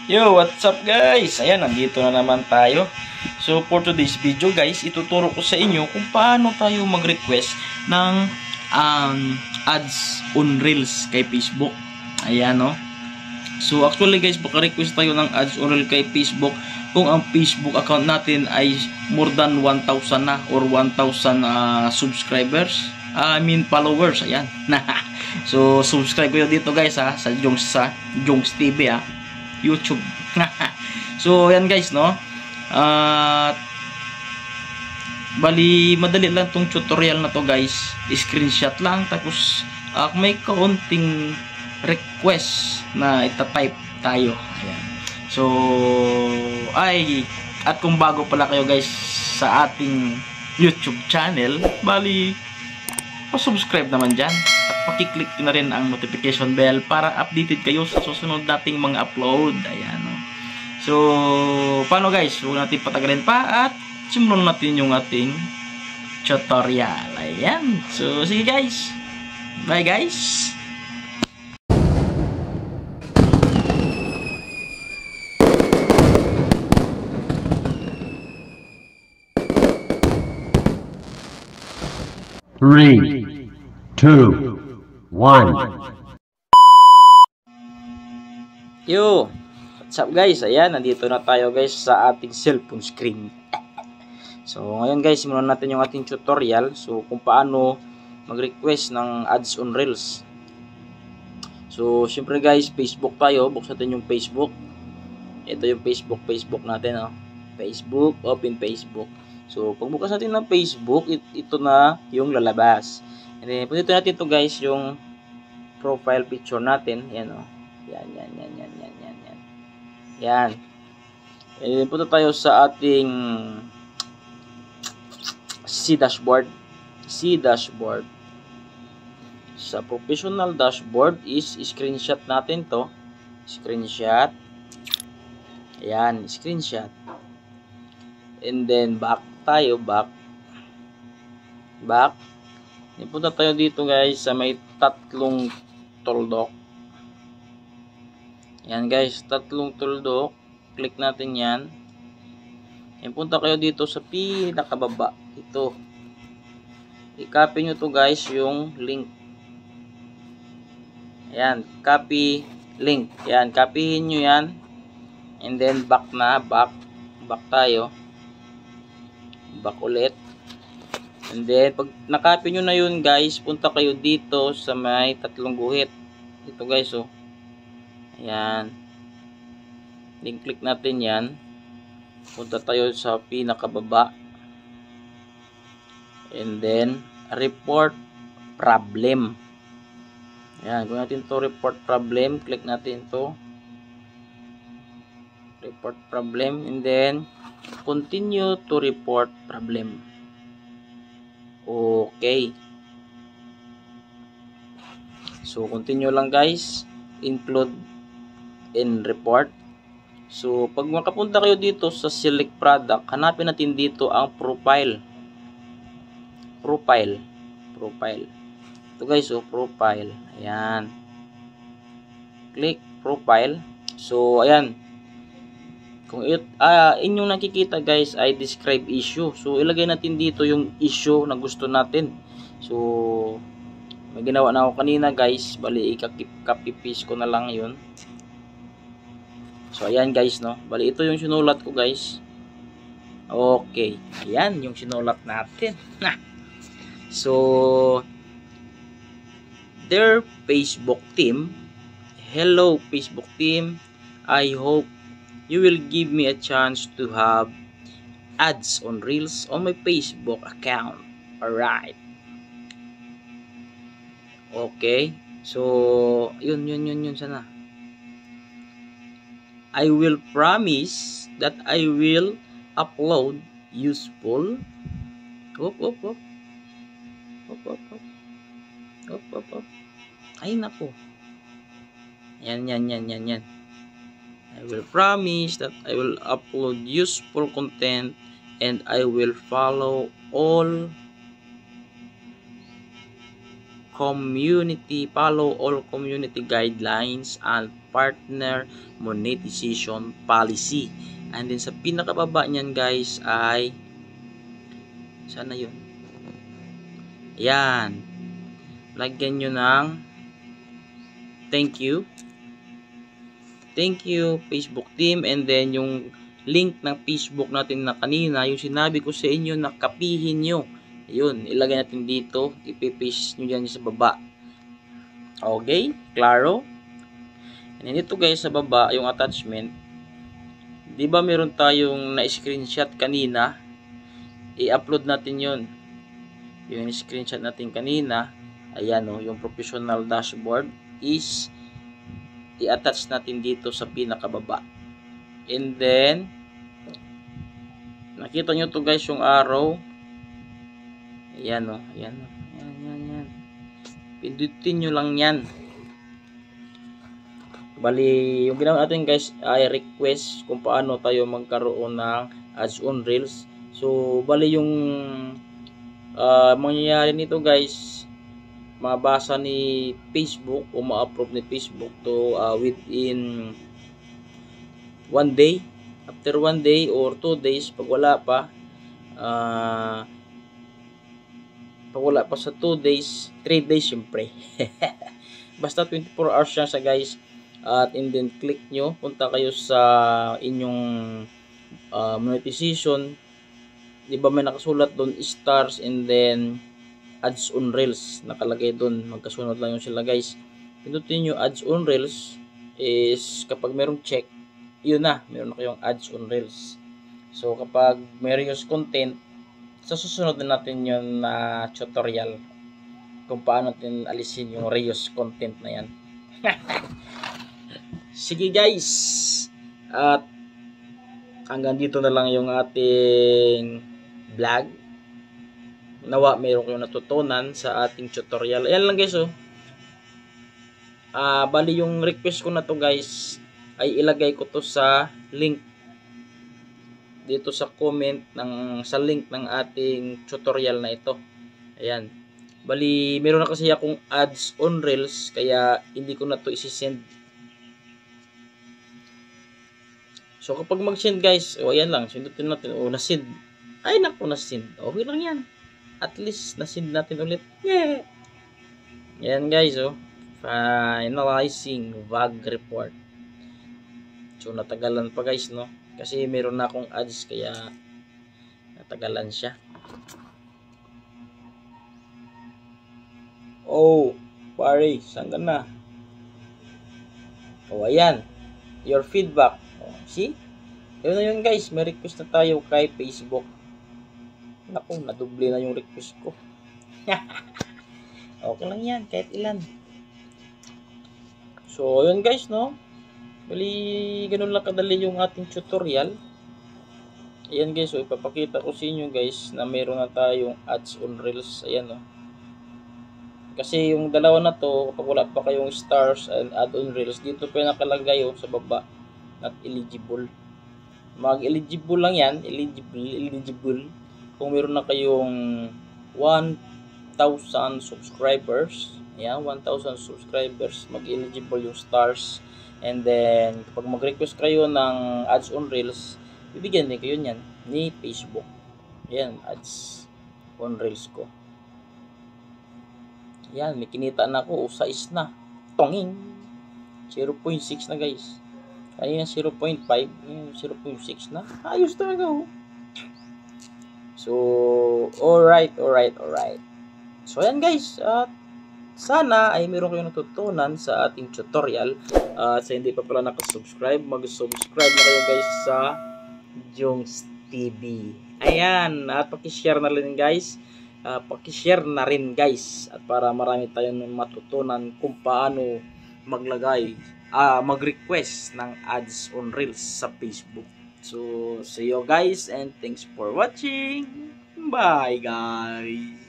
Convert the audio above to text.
Yo, what's up guys? Ayan, nandito na naman tayo. So, for today's video guys, ituturo ko sa inyo kung paano tayo mag-request ng ads on Reels kay Facebook. Ayan, no? So, actually guys, baka-request tayo ng ads on Reels kay Facebook kung ang Facebook account natin ay more than 1,000 na or 1,000 subscribers. I mean followers. Ayan. So, subscribe kayo dito guys ha, sa Jongs TV ha. YouTube. So, ayan guys, no? Bali, madali lang tong tutorial na to guys. Screenshot lang. Tapos, may kaunting request na itatype tayo. Ayan. So, at kung bago pala kayo guys sa ating YouTube channel, bali, pa-subscribe naman dyan. At pakiclick na rin ang notification bell para updated kayo sa susunod nating mga upload. Ayan. So, paano guys? Huwag natin patagalin pa at simulan natin yung ating tutorial. Ayan. So, sige guys. Bye guys. Three, two, one. Yo, what's up guys? Ayan, nandito na tayo guys sa ating cellphone screen. So, ngayon guys, simulan natin yung ating tutorial. So, kung paano mag-request ng ads on Reels. So, syempre guys, Facebook tayo. Buksan natin yung Facebook. Ito yung Facebook natin, oh. Facebook, open Facebook. So, pagbukas natin ng Facebook, ito na yung lalabas. And then, punta natin ito guys, yung profile picture natin. Yan, oh. Yan. Yan. And then, punta tayo sa ating C dashboard. Sa professional dashboard is screenshot natin to. Screenshot. Ayan, screenshot. And then, back tayo, back. Punta tayo dito guys sa may tatlong tuldok. Yan guys, tatlong tuldok. Click natin yan. And punta kayo dito sa pinakababa. Ito. I-copy nyo to guys yung link. Ayan, copy link. Ayan, copyhin nyo yan. And then back tayo. Back ulit. And then, pag nakopy nyo na yun guys, punta kayo dito sa may tatlong guhit. Ito guys, oh. Ayan. Then, click natin yan. Punta tayo sa pinakababa. And then, report problem. Ayan, kung natin to report problem, click natin to. Report problem. And then, continue to report problem. Okay. So, continue lang guys. Include in report. So, pag makapunta kayo dito sa select product, hanapin natin dito ang profile. Ito guys, oh, profile. Ayan. Click profile. So, ayan. Kung inyong nakikita guys ay describe issue. So, ilagay natin dito yung issue na gusto natin. So, may ginawa na ako kanina guys. Bali, i-copy paste ko na lang yun. So, ayan guys, no. Bali, ito yung sinulat ko guys. Okay. Ayan yung sinulat natin. So, dear Facebook team. Hello Facebook team. I hope you will give me a chance to have ads on Reels on my Facebook account. Alright. Okay. So, yun sana. I will promise that I will upload useful. Op. Ay, nako. Yan. I will promise that I will upload useful content and I will follow all community guidelines and partner monetization policy. And then sa pinakababa niyan guys ay sana yun. Yan. Lagyan nyo ng thank you. Thank you Facebook team, and then yung link ng Facebook natin na kanina, yung sinabi ko sa inyo na kapihin nyo. Yun, ilagay natin dito, ipipaste nyo dyan sa baba. Okay, klaro? And then ito guys sa baba, yung attachment. Di ba meron tayong na-screenshot kanina? I-upload natin yun. Yung screenshot natin kanina, ayan o, yung professional dashboard is i-attach natin dito sa pinakababa. And then nakita nyo to guys yung arrow. Ayan o, ayan o, yan. Pindutin nyo lang yan. Bali, yung ginawa natin guys ay request kung paano tayo magkaroon ng ads on Reels. So, bali yung mangyayari nito guys, mabasa ni Facebook o ma-approve ni Facebook to within 1 day. After 1 day or 2 days, pag wala pa sa 2 days, 3 days syempre. Basta 24 hours lang sa guys. At and then click nyo, punta kayo sa inyong monetization. Di ba may nakasulat doon stars and then ads on Reels, nakalagay doon, magkasunod lang yung sila guys. Pindutin nyo ads on Reels, is kapag merong check, yun na, meron na kayong ads on Reels. So kapag may reuse content, sa susunod na natin yun na tutorial kung paano natin alisin yung reuse content na yan. Sige guys, at hanggang dito na lang yung ating vlog. Nawa mayroon kayong natutunan sa ating tutorial. Ayan lang guys oh. Bali yung request ko na to guys ay ilagay ko to sa link dito sa comment sa link ng ating tutorial na ito. Ayan. Bali meron na kasi akong ads on Reels kaya hindi ko na to isi-send. So kapag mag-send guys, ayan lang, sindutin natin. Na-send. Ay naku, na-send. Okay lang yan. At least na-send natin ulit. Yeah. Yan guys oh. Finalizing VAG report. So natagalan pa guys no. Kasi meron na akong ads kaya natagalan siya. Oh, pare, saan ka na? Oh, ayan. Your feedback. Oh, see? Yun na yun guys. May request na tayo kay Facebook. Naku, nadoble na yung request ko. Okay lang yan, kahit ilan. So, yun guys, no? Bali, ganun lang kadali yung ating tutorial. Ayan guys, so ipapakita ko sa inyo guys na meron na tayong ads on Reels. Ayan, no? Kasi yung dalawa na to, kapag wala pa kayong stars and add on Reels, dito pa nakalagay sa baba, not eligible. Mag-eligible lang yan, eligible. Kung meron na kayong 1,000 subscribers, ayan, 1,000 subscribers, mag-eligible yung stars. And then, kapag mag-request kayo ng ads on Reels, bibigyan din kayo niyan ni Facebook. Ayan, ads on Reels ko. Ayan, may kinita na ako, size na. Tonging! 0.6 na guys. Kanina 0.5, 0.6 na. Ayos talaga oh. So, alright. So, ayan guys, sana ay meron kayong natutunan sa ating tutorial. Sa hindi pa pala nakasubscribe, mag-subscribe na kayo guys sa Jongs TV. Ayan, at pakishare na rin guys. Pakishare na rin guys. At para marami tayong matutunan kung paano mag-request ng ads on Reels sa Facebook. So, see you guys and thanks for watching. Bye guys.